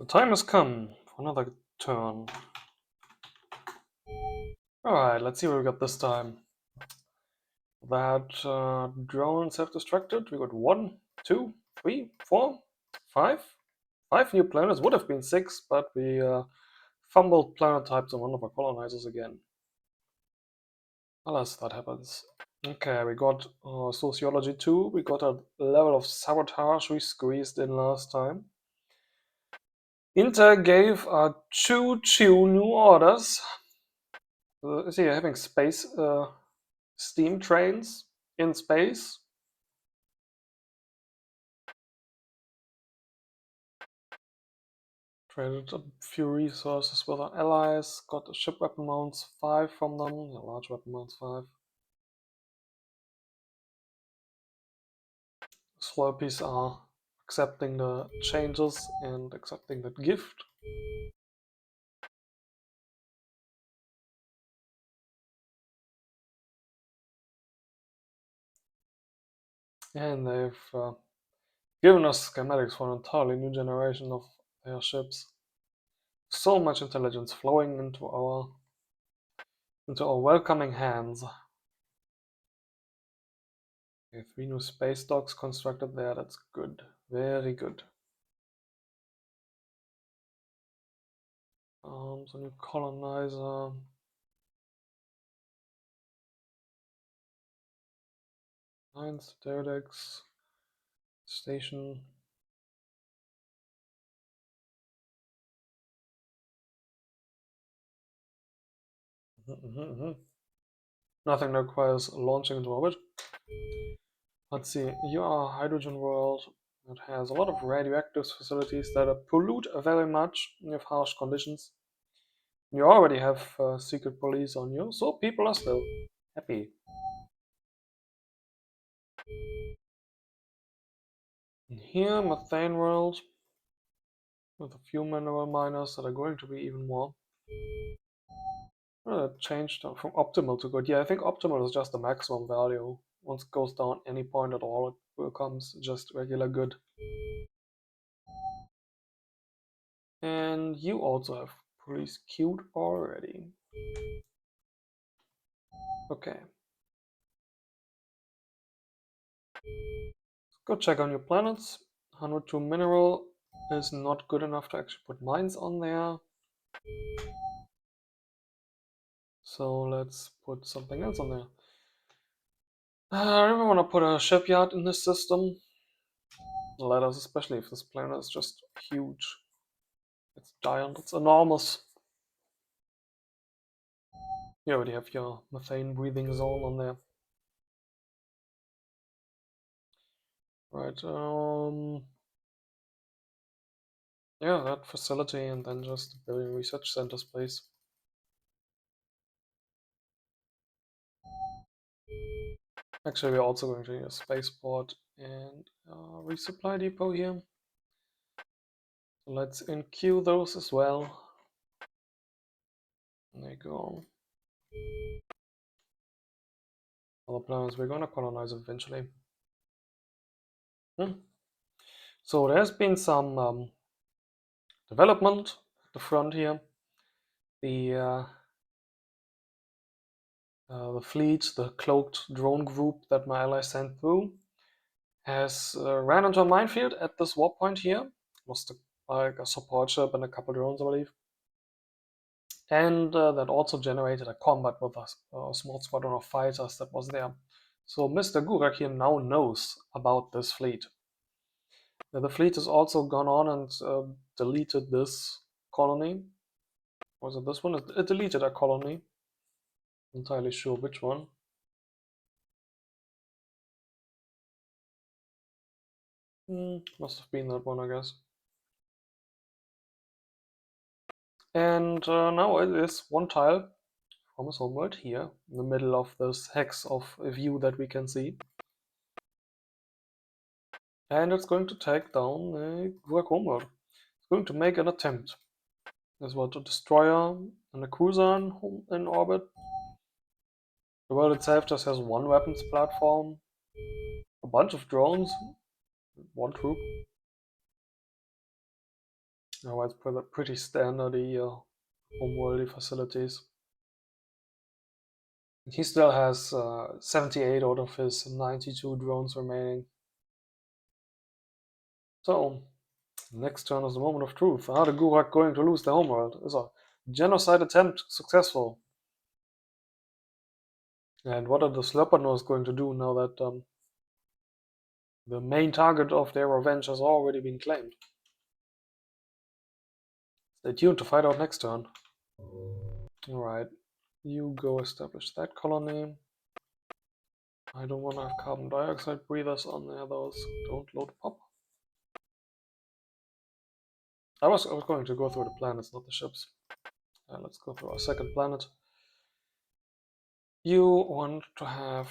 The time has come for another turn. Alright, let's see what we got this time. That drones have destructed. We got 1, 2, 3, 4, 5. 5 new planets. Would have been 6, but we fumbled planet types on one of our colonizers again. Alas, that happens. Okay, we got Sociology 2. We got a level of sabotage we squeezed in last time. Inter gave choo-choo new orders. Is he having space steam trains in space? Traded a few resources with our allies, got the ship weapon mounts 5 from them, the large weapon mounts 5. Slurpees are accepting the changes and accepting that gift. And they've given us schematics for an entirely new generation of their ships. So much intelligence flowing into our welcoming hands. Okay, 3 new space docks constructed there, that's good. Very good. So new colonizer. Nine Stereodex station. Nothing that requires launching into orbit. Let's see, you are a hydrogen world that has a lot of radioactive facilities that pollute very much with harsh conditions. You already have secret police on you, so people are still happy. And here, methane world, with a few mineral miners that are going to be even more. Changed from optimal to good. Yeah, I think optimal is just the maximum value. Once it goes down any point at all, it becomes just regular good. And you also have police queued already. Okay. Let's go check on your planets. 102 mineral is not good enough to actually put mines on there. So let's put something else on there. I really want to put a shipyard in this system. Let us, especially if this planet is just huge. It's giant, it's enormous. You already have your methane breathing zone on there. Right, yeah, that facility and then just building research centers, please. Actually, we're also going to need a spaceport and a resupply depot here. So let's enqueue those as well. There you go. Other planets we're gonna colonize eventually. So there's been some development at the front here. The fleet, the cloaked drone group that my ally sent through, has ran into a minefield at this warp point here. Lost like a support ship and a couple drones, I believe. And that also generated a combat with a small squadron of fighters that was there. So Mr. Gurak here now knows about this fleet. The fleet has also gone on and deleted this colony. Was it this one? It deleted a colony. Not entirely sure which one. Must have been that one, I guess. And now it is one tile from his homeworld here, in the middle of this hex of a view that we can see. And it's going to take down a Gurak homeworld. It's going to make an attempt. There's what, a destroyer and a cruiser in orbit. The world itself just has one weapons platform, a bunch of drones, one troop. Oh, it's pretty standard homeworldy facilities. He still has 78 out of his 92 drones remaining. So, next turn is the moment of truth. Are the Gurak going to lose their homeworld? Is a genocide attempt successful? And what are the Slurpanos going to do now that the main target of their revenge has already been claimed? Stay tuned to find out next turn. Alright, you go establish that colony. I don't want to have carbon dioxide breathers on there, those don't load pop. I was going to go through the planets, not the ships. Let's go through our second planet. You want to have...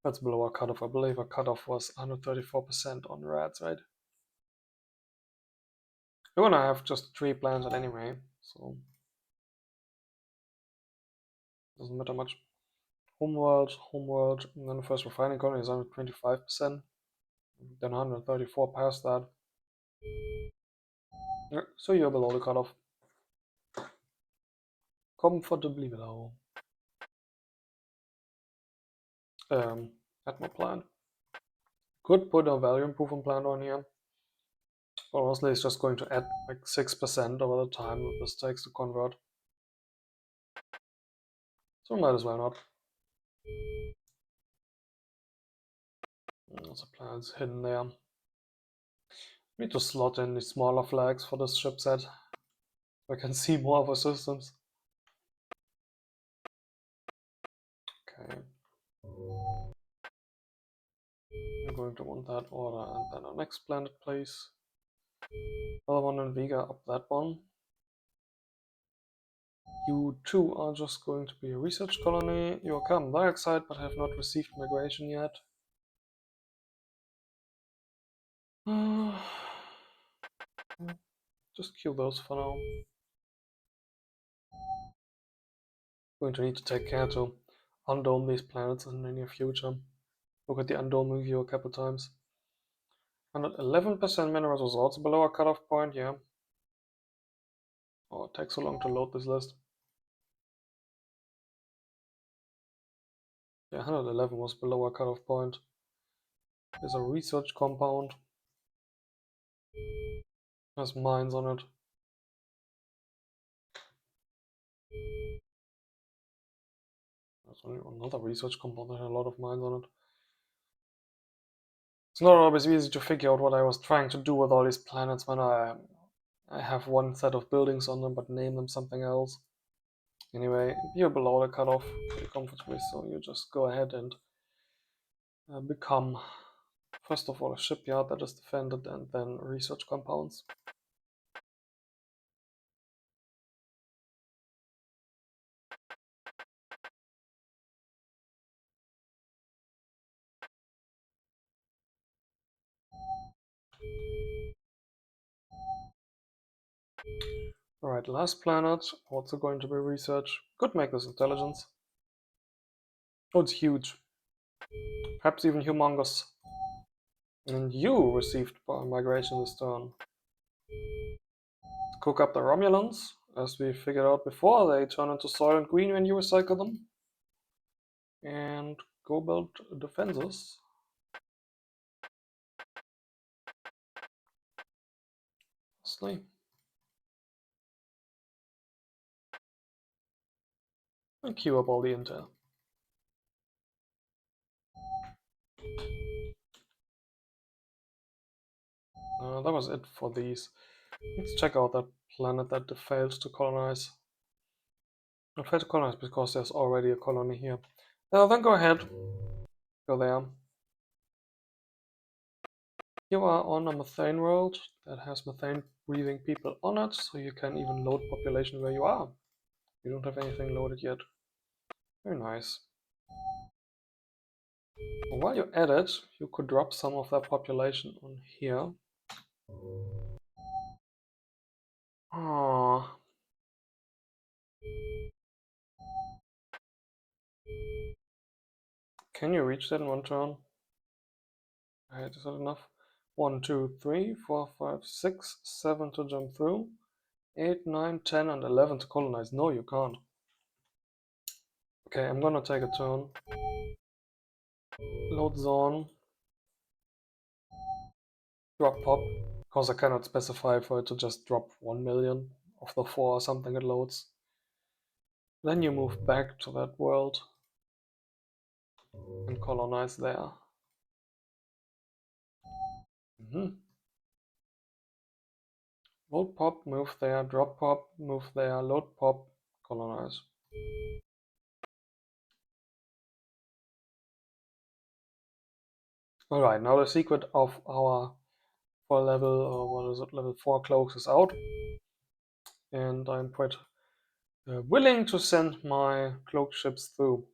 That's below our cutoff. I believe our cutoff was 134% on rats, right? We're gonna have just 3 planets anyway, so doesn't matter much. Homeworld, and then the first refining colony is 125%. Then 134 past that. Yeah, so you're below the cutoff. Comfortably below. Atmo plant. Could put a value improvement plant on here. But honestly, it's just going to add like 6% over the time that this takes to convert. So might as well not. There's a plant hidden there. Need to slot in the smaller flags for this ship set. So I can see more of our systems. Okay. I'm going to want that order, and then our next planet, please. Another one in Vega, up that one. You two are just going to be a research colony. You are carbon dioxide, but have not received migration yet. Just kill those for now. Going to need to take care to undome these planets in the near future. Look at the undoming view a couple times. 111% minerals was also below our cutoff point, yeah. Oh, it takes so long to load this list. Yeah, 111 was below our cutoff point. There's a research compound. Has mines on it. There's only another research compound that had a lot of mines on it. It's not always easy to figure out what I was trying to do with all these planets when I have one set of buildings on them but name them something else. Anyway, you're below the cutoff pretty comfortably, so you just go ahead and become, first of all, a shipyard that is defended and then research compounds. Alright, last planet, also going to be research. Could make this intelligence. Oh, it's huge. Perhaps even humongous. And you received migration this turn. Cook up the Romulans, as we figured out before, they turn into Soylent Green when you recycle them. And go build defenses. Honestly. And queue up all the intel. That was it for these. Let's check out that planet that failed to colonize. It failed to colonize because there's already a colony here. Then go ahead. Go there. You are on a methane world that has methane breathing people on it, so you can even load population where you are. You don't have anything loaded yet. Very nice. While you're at it, you could drop some of that population on here. Ah. Can you reach that in one turn? Alright, is that enough? 1, 2, 3, 4, 5, 6, 7 to jump through. 8, 9, 10, and 11 to colonize. No, you can't. Okay, I'm gonna take a turn. Load zone. Drop pop. Because I cannot specify for it to just drop 1 million of the 4 or something it loads. Then you move back to that world and colonize there. Load pop, move there, drop pop, move there, load pop, colonize. Alright, now the secret of our 4 level, or what is it, level 4 cloaks is out. And I'm quite willing to send my cloak ships through.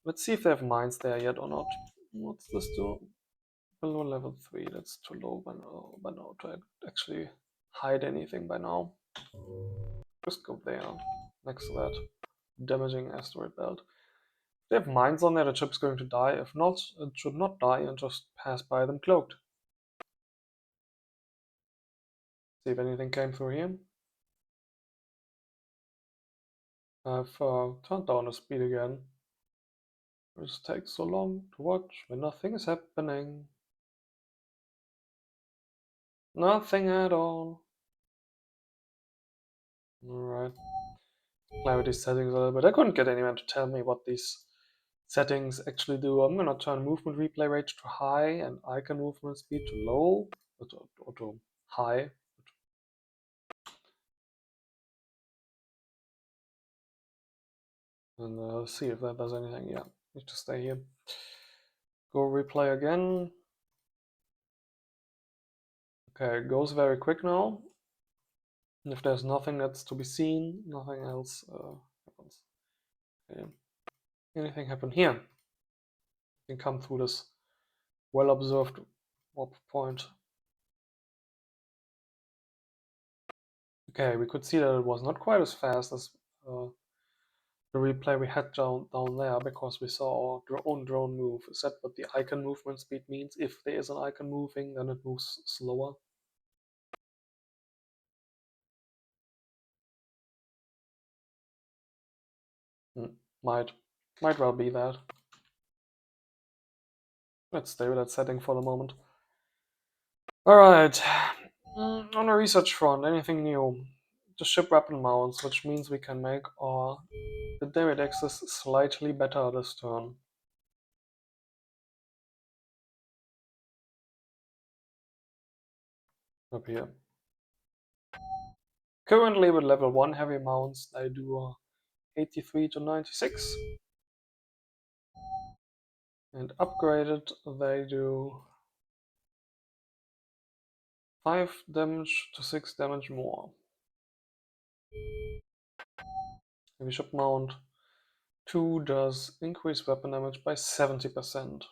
Let's see if they have mines there yet or not. What's this do? Below level 3, that's too low by now to actually hide anything by now. Just go there, next to that damaging asteroid belt. If they have mines on there, the ship's going to die. If not, it should not die and just pass by them cloaked. See if anything came through here. I've turned down the speed again. It just takes so long to watch when nothing is happening. Nothing at all. Alright. Play with these settings a little bit. I couldn't get anyone to tell me what these settings actually do. I'm gonna turn movement replay rate to high and icon movement speed to low, or to high. And see if that does anything. Yeah, need to stay here. Go replay again. Okay, it goes very quick now. And if there's nothing that's to be seen, nothing else happens. Okay. Anything happen here? You can come through this well-observed warp point. Okay, we could see that it was not quite as fast as the replay we had down there, because we saw our own drone move. Is that what the icon movement speed means? If there is an icon moving, then it moves slower. Might well be that. Let's stay with that setting for the moment. Alright, on the research front, anything new? The ship weapon mounts, which means we can make the David Axis slightly better this turn. Up here. Currently with level 1 heavy mounts, they do 83 to 96. And upgraded, they do 5 damage to 6 damage more. Heavy ship mount 2 does increase weapon damage by 70%.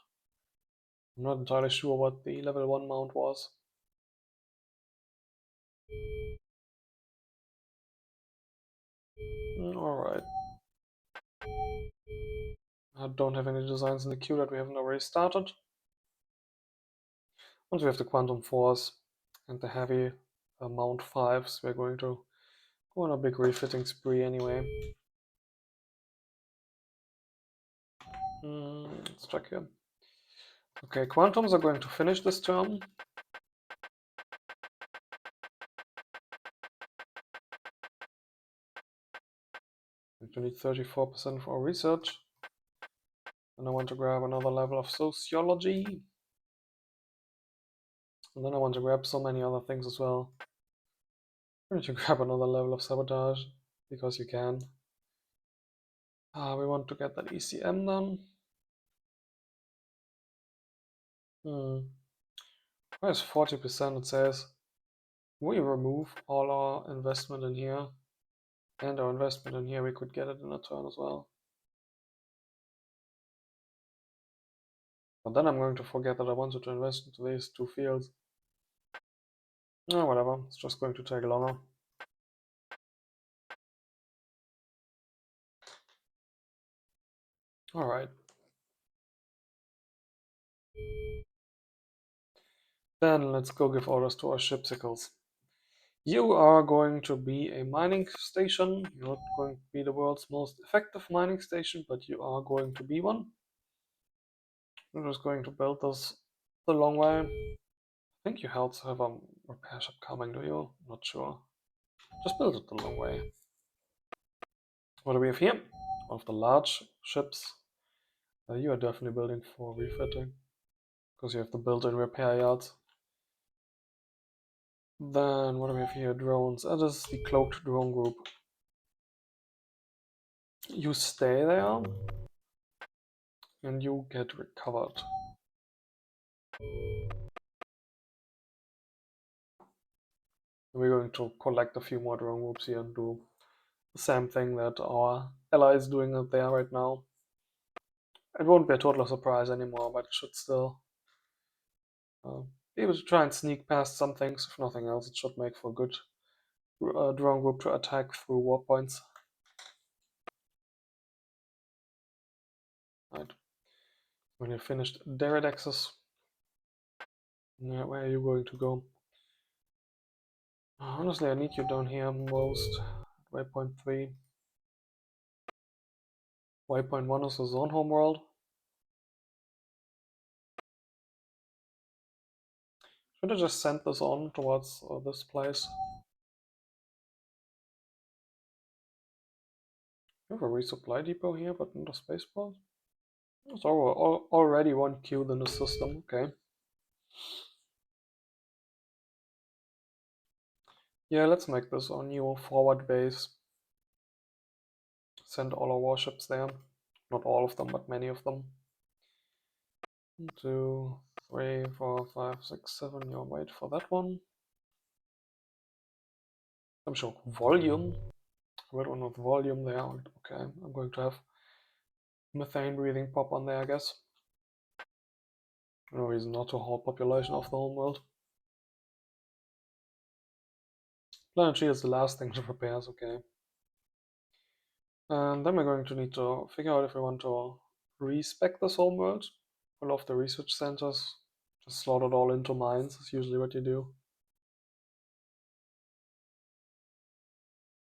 I'm not entirely sure what the level 1 mount was. Alright. I don't have any designs in the queue that we haven't already started. Once we have the Quantum Force and the heavy Mount 5s, we're going to go on a big refitting spree anyway. Let's check here. Okay, Quantums are going to finish this term. We need 34% for research. And I want to grab another level of sociology. And then I want to grab so many other things as well. I need to grab another level of sabotage, because you can. We want to get that ECM done. Why is 40%? It says we remove all our investment in here. And our investment in here, we could get it in a turn as well. But then I'm going to forget that I wanted to invest into these 2 fields. Oh, whatever, it's just going to take longer. Alright. Then let's go give orders to our shipsicles. You are going to be a mining station. You're not going to be the world's most effective mining station, but you are going to be one. I'm just going to build this the long way. I think you also have a repair ship coming, do you? Not sure. Just build it the long way. What do we have here? One of the large ships. You are definitely building for refitting, because you have the built-in repair yards. Then what do we have here? Drones. That is the cloaked drone group. You stay there, and you get recovered. We're going to collect a few more drone groups here and do the same thing that our ally is doing out there right now. It won't be a total surprise anymore, but it should still be able to try and sneak past some things. If nothing else, it should make for a good drone group to attack through warp points. Right. When you've finished Derrid access, where are you going to go? Honestly, I need you down here most. Waypoint 3. Waypoint 1 is the zone homeworld. Should I just send this on towards this place? We have a resupply depot here, but not a spaceport. There's already one queued in the system, okay. Yeah, let's make this our new forward base. Send all our warships there. Not all of them, but many of them. 1, 2, 3, 4, 5, 6, 7. You wait for that one. I'm sure volume. Red one with volume there. Okay, I'm going to have methane breathing pop on there, I guess. No reason not to halt population of the home world. Planet G is the last thing to prepare, okay. And then we're going to need to figure out if we want to respec this home world. Pull off the research centers. Just slot it all into mines is usually what you do.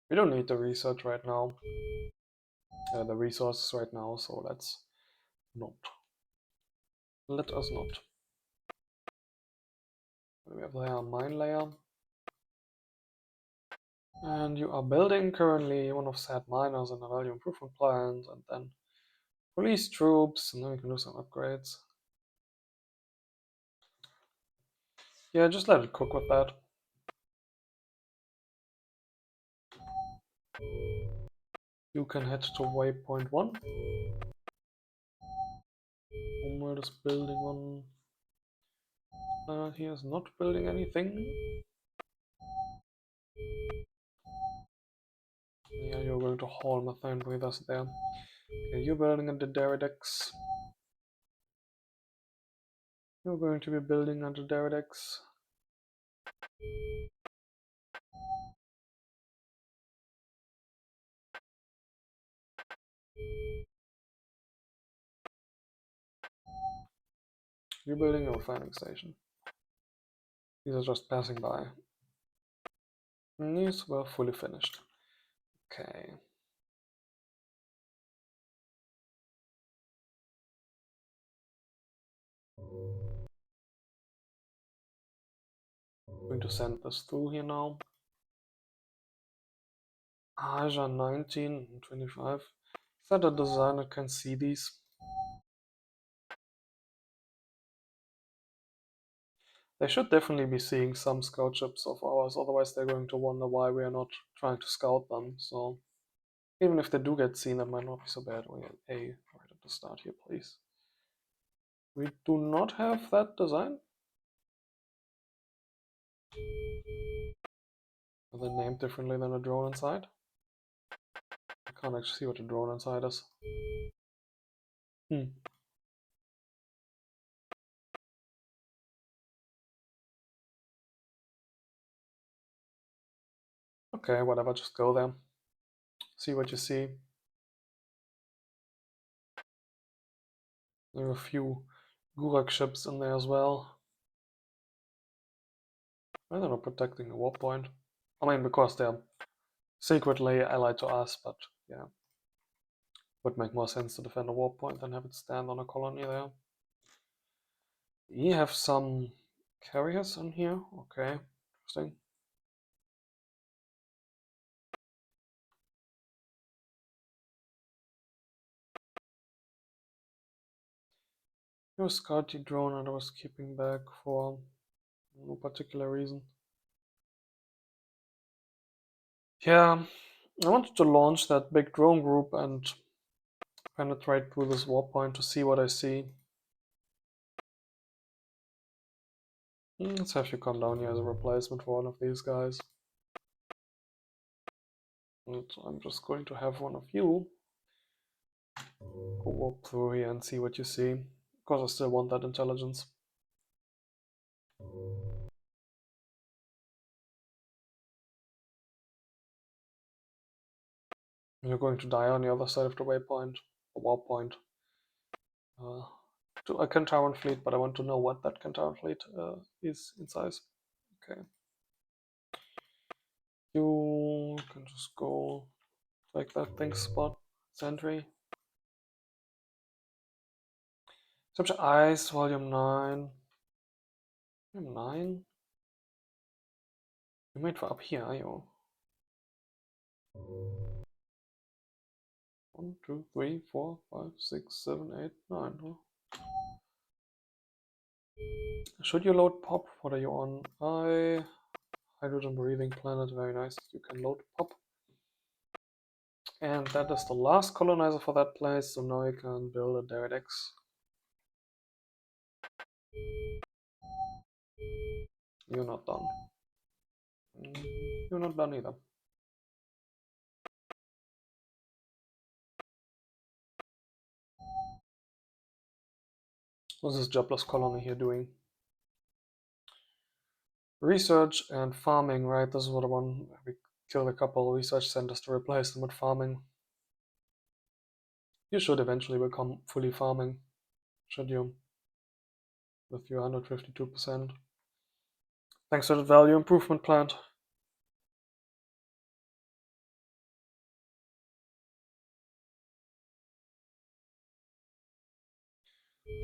We don't need the research right now. The resources right now, so let's not. Let us not. We have there a mine layer. And you are building currently one of said miners and a value improvement plant, and then police troops, and then we can do some upgrades. Yeah, just let it cook with that. You can head to waypoint 1. Homeworld is building one. He is not building anything. Yeah, you're going to haul methane with us there. Okay, you're building under Deridex. You're going to be building under Deridex. You're building a refining station. These are just passing by. And these were fully finished. Okay. I'm going to send this through here now. Asia 19 and 25. Is that a designer can see these? They should definitely be seeing some scout ships of ours, otherwise they're going to wonder why we are not trying to scout them. So even if they do get seen, that might not be so bad. We have A right at the start here, please. We do not have that design. Are they named differently than a drone inside? I can't actually see what a drone inside is. Okay, whatever, just go there. See what you see. There are a few Gurak ships in there as well. I don't know, protecting the warp point. I mean, because they're secretly allied to us, but yeah. Would make more sense to defend a warp point than have it stand on a colony there. You have some carriers in here. Okay, interesting. Your scouting drone and I was keeping back for no particular reason. Yeah, I wanted to launch that big drone group and penetrate through this warp point to see what I see. Let's have you come down here as a replacement for one of these guys. And I'm just going to have one of you go walk through here and see what you see. Because I still want that intelligence. You're going to die on the other side of the waypoint, or warp point. To a Kentauran fleet, but I want to know what that Kentauran fleet is in size. Okay. You can just go take that thing spot, sentry. Capture Ice, Volume 9. Volume 9? You made for up here, are you? 1, 2, 3, 4, 5, 6, 7, 8, 9. Huh? Should you load pop? What are you on? Hydrogen breathing planet, very nice. You can load pop. And that is the last colonizer for that place, so now you can build a Derek X. You're not done. You're not done either. What's this jobless colony here doing? Research and farming, right? This is what I want. We killed a couple of research centers to replace them with farming. You should eventually become fully farming, should you? With your 152%. Thanks to the value improvement plant.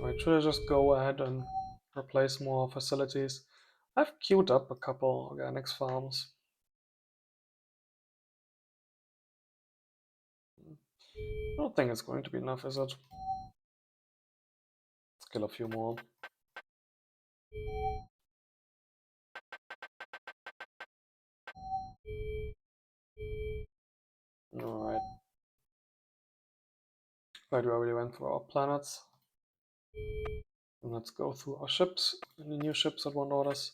Right, should I just go ahead and replace more facilities? I've queued up a couple organics farms. I don't think it's going to be enough, is it? Let's kill a few more. Alright. Right, we already went through our planets. And let's go through our ships. Any new ships that want orders?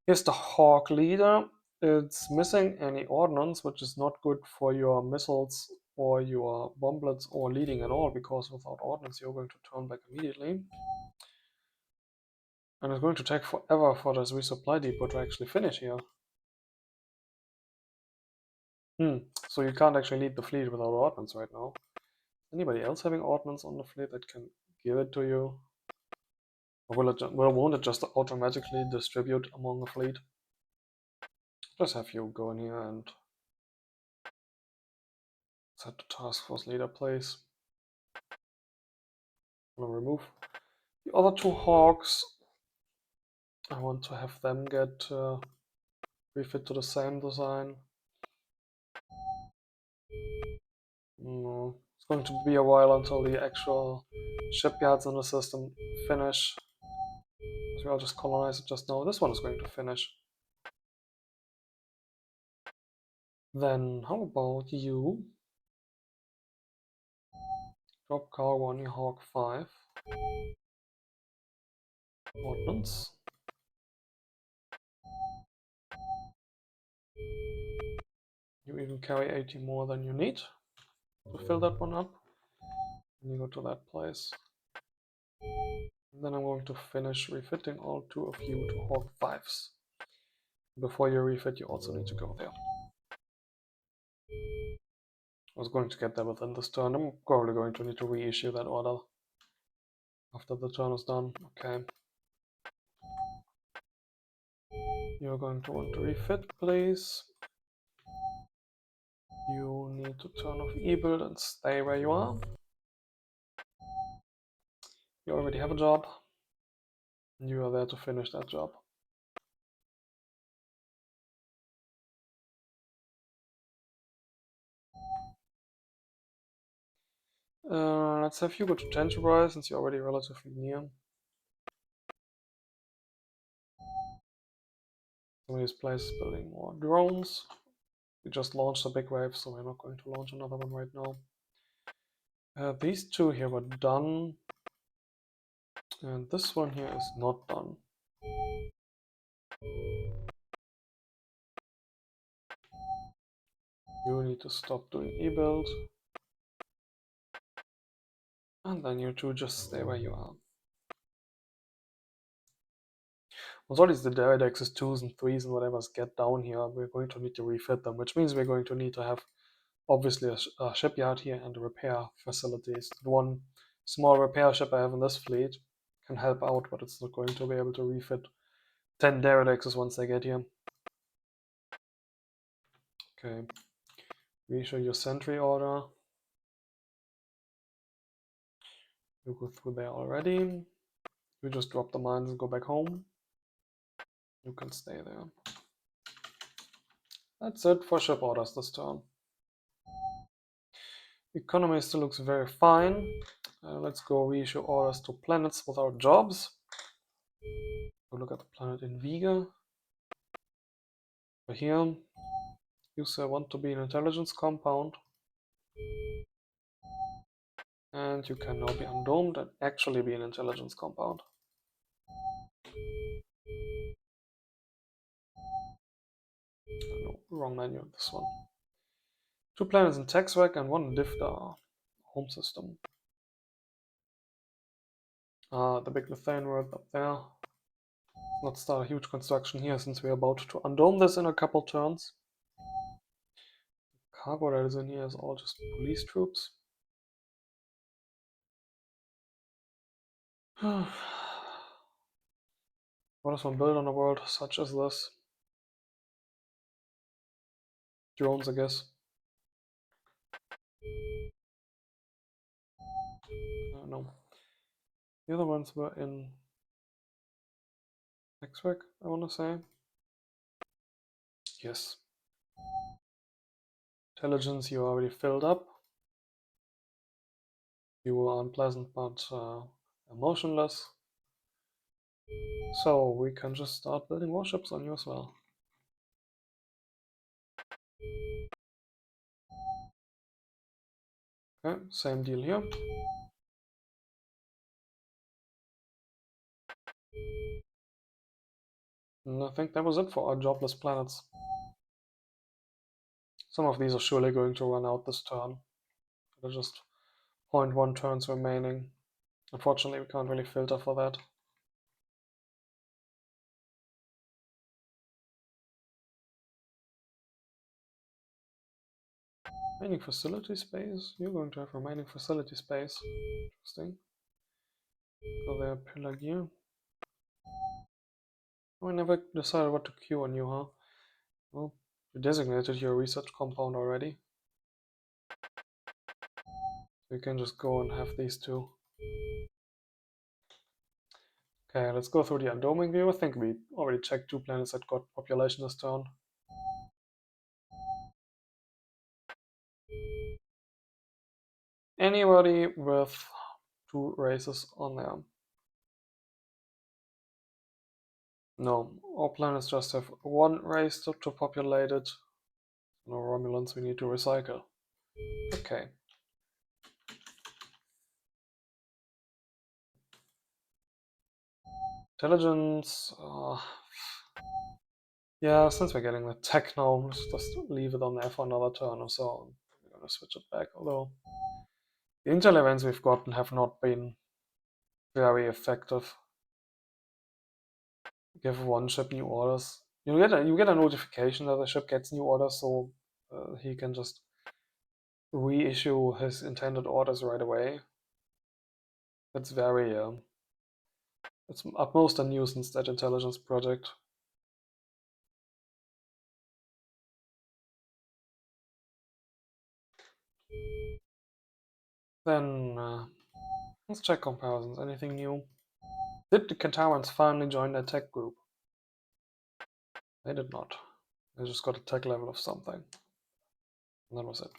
Here's the Hawk leader. It's missing any ordnance, which is not good for your missiles or your bomblets or leading at all, because without ordnance you're going to turn back immediately. And it's going to take forever for this resupply depot to actually finish here. So you can't actually lead the fleet without ordnance right now. Anybody else having ordnance on the fleet that can give it to you? Or won't it just automatically distribute among the fleet? Just have you go in here and set the task force leader place. I'm gonna remove the other two hawks. I want to have them get refit to the same design. No, it's going to be a while until the actual shipyards in the system finish. So I'll just colonize it just now. This one is going to finish. Then how about you? Drop cargo on your Hawk 5. Ordnance. You even carry 80 more than you need to fill that one up. And you go to that place. And then I'm going to finish refitting all two of you to Hawk 5s. Before you refit, you also need to go there. I was going to get there within this turn. I'm probably going to need to reissue that order after the turn is done. Okay. You're going to want to refit, please. You need to turn off e-build and stay where you are. You already have a job. You are there to finish that job. Let's have you go to Tenterbride since you're already relatively near. Some of these places building more drones. We just launched a big wave, so we're not going to launch another one right now. These two here were done, and this one here is not done. You need to stop doing e-build. And then you two just stay where you are. Once all these direct access 2s and 3s and whatever's get down here, we're going to need to refit them, which means we're going to need to have obviously a shipyard here and a repair facilities. The one small repair ship I have in this fleet can help out, but it's not going to be able to refit 10 direct access once they get here. Okay, reissue your sentry order. You go through there already. You just drop the mines and go back home. You can stay there. That's it for ship orders this turn. Economy still looks very fine. Let's go reissue orders to planets without jobs. Go look at the planet in Vega. Over here, you say want to be an intelligence compound. And you can now be undomed and actually be an intelligence compound. No, wrong menu, this one. 2 planets in Texrac and 1 in Diftar. Home system. The big methane world up there. Let's start a huge construction here since we're about to undome this in a couple turns. Cargo that is in here is all just police troops. What does one build on a world such as this? Drones, I guess. No. The other ones were in X-Rec, I want to say. Yes. Intelligence you already filled up. You were unpleasant but emotionless. So we can just start building warships on you as well. Okay, same deal here. And I think that was it for our jobless planets. Some of these are surely going to run out this turn. There are just 0.1 turns remaining. Unfortunately, we can't really filter for that. Remaining facility space? You're going to have remaining facility space. Interesting. So there, pillar gear. Oh, I never decided what to queue on you, huh? Well, you designated your research compound already. So you can just go and have these two. Okay, let's go through the undoming view. I think we already checked 2 planets that got population this turn. Anybody with 2 races on there? No, all planets just have 1 race to populate it. No Romulans we need to recycle. Okay. Intelligence. Yeah, since we're getting the tech now, let's just leave it on there for another turn or so. We're gonna switch it back, although the intel events we've gotten have not been very effective. Give 1 ship new orders. You get a notification that the ship gets new orders, so he can just reissue his intended orders right away. It's very it's at most a nuisance, that intelligence project. Then let's check comparisons. Anything new? Did the Kantarans finally join the tech group? They did not. They just got a tech level of something. And that was it.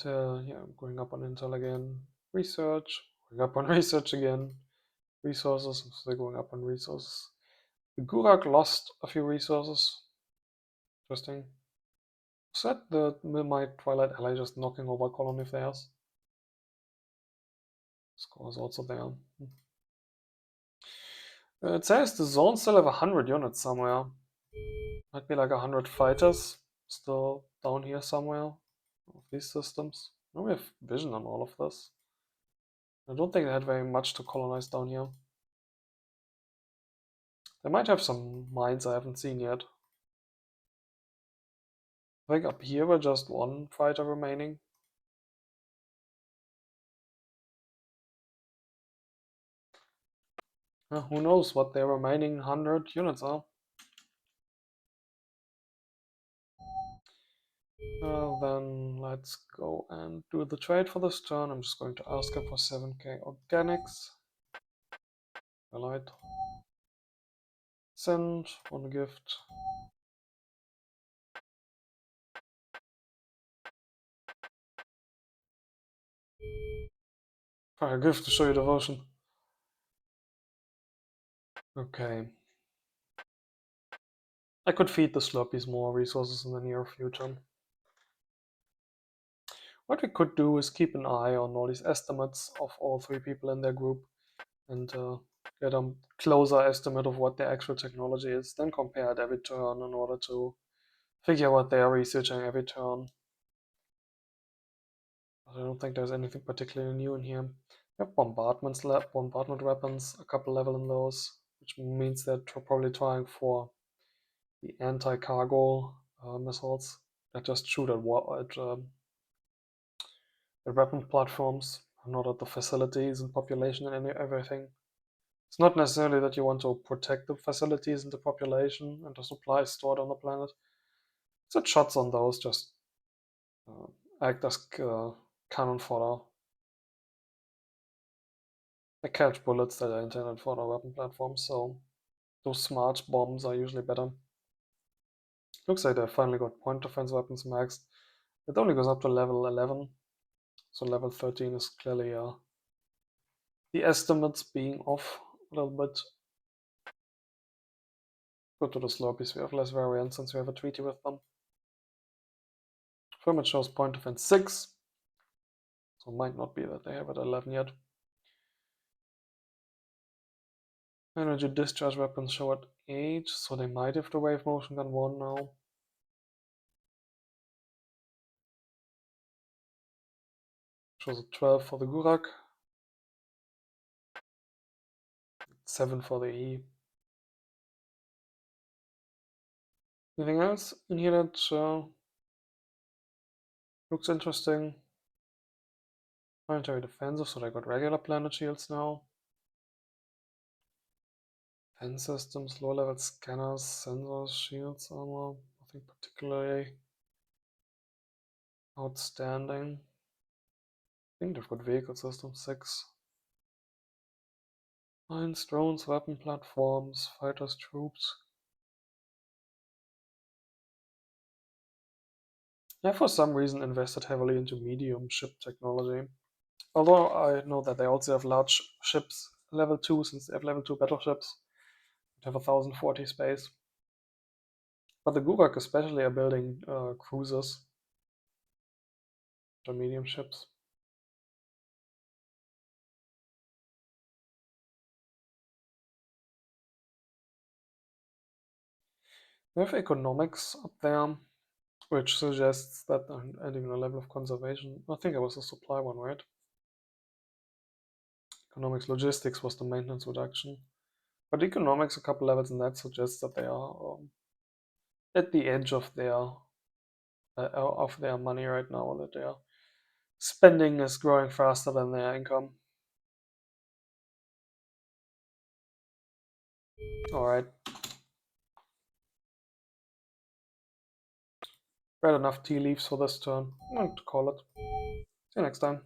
Yeah, going up on Intel again. Research. Going up on research again. Resources. So they're going up on resources. The Gulag lost a few resources. Interesting. Is that my Twilight Ally just knocking over colony fairs? Score is also there. It says the zone still have 100 units somewhere. Might be like 100 fighters still down here somewhere of these systems. Now we have vision on all of this. I don't think they had very much to colonize down here. They might have some mines I haven't seen yet. I think up here we're just one fighter remaining. Who knows what their remaining 100 units are. Then let's go and do the trade for this turn. I'm just going to ask him for 7k organics. Alright. Send one gift. A gift to show you devotion. Okay. I could feed the Slurpees more resources in the near future. What we could do is keep an eye on all these estimates of all three people in their group and get a closer estimate of what their actual technology is, then compare it every turn in order to figure what they are researching every turn. I don't think there's anything particularly new in here. We have bombardment weapons, a couple level in those, which means they're probably trying for the anti-cargo missiles that just shoot at weapon platforms, not at the facilities and population and everything. It's not necessarily that you want to protect the facilities and the population and the supplies stored on the planet. It's that shots on those just uh, act as cannon fodder. They catch bullets that are intended for the weapon platforms, so those smart bombs are usually better. Looks like they finally got point defense weapons maxed. It only goes up to level 11, so level 13 is clearly the estimates being off a little bit. Go to the Slurpees, we have less variance since we have a treaty with them. Firm it shows point defense 6, so it might not be that they have it at 11 yet. Energy discharge weapons show at 8, so they might have the wave motion gun 1 now. Shows a 12 for the Gurak, 7 for the E. Anything else in here that looks interesting? Planetary defensive, so they got regular planet shields now. Defense systems, low level scanners, sensors, shields, armor. Nothing particularly outstanding. I think they've got vehicle system 6. Mines, drones, weapon platforms, fighters, troops. I for some reason invested heavily into medium ship technology. Although I know that they also have large ships, level 2, since they have level 2 battleships, that have 1040 space. But the Gurak especially are building cruisers, the medium ships. We have economics up there, which suggests that adding a level of conservation. I think it was a supply one, right? Economics logistics was the maintenance reduction. But economics, a couple levels in that suggests that they are at the edge of their money right now, that their spending is growing faster than their income. All right. Read enough tea leaves for this turn. I'm going to call it. See you next time.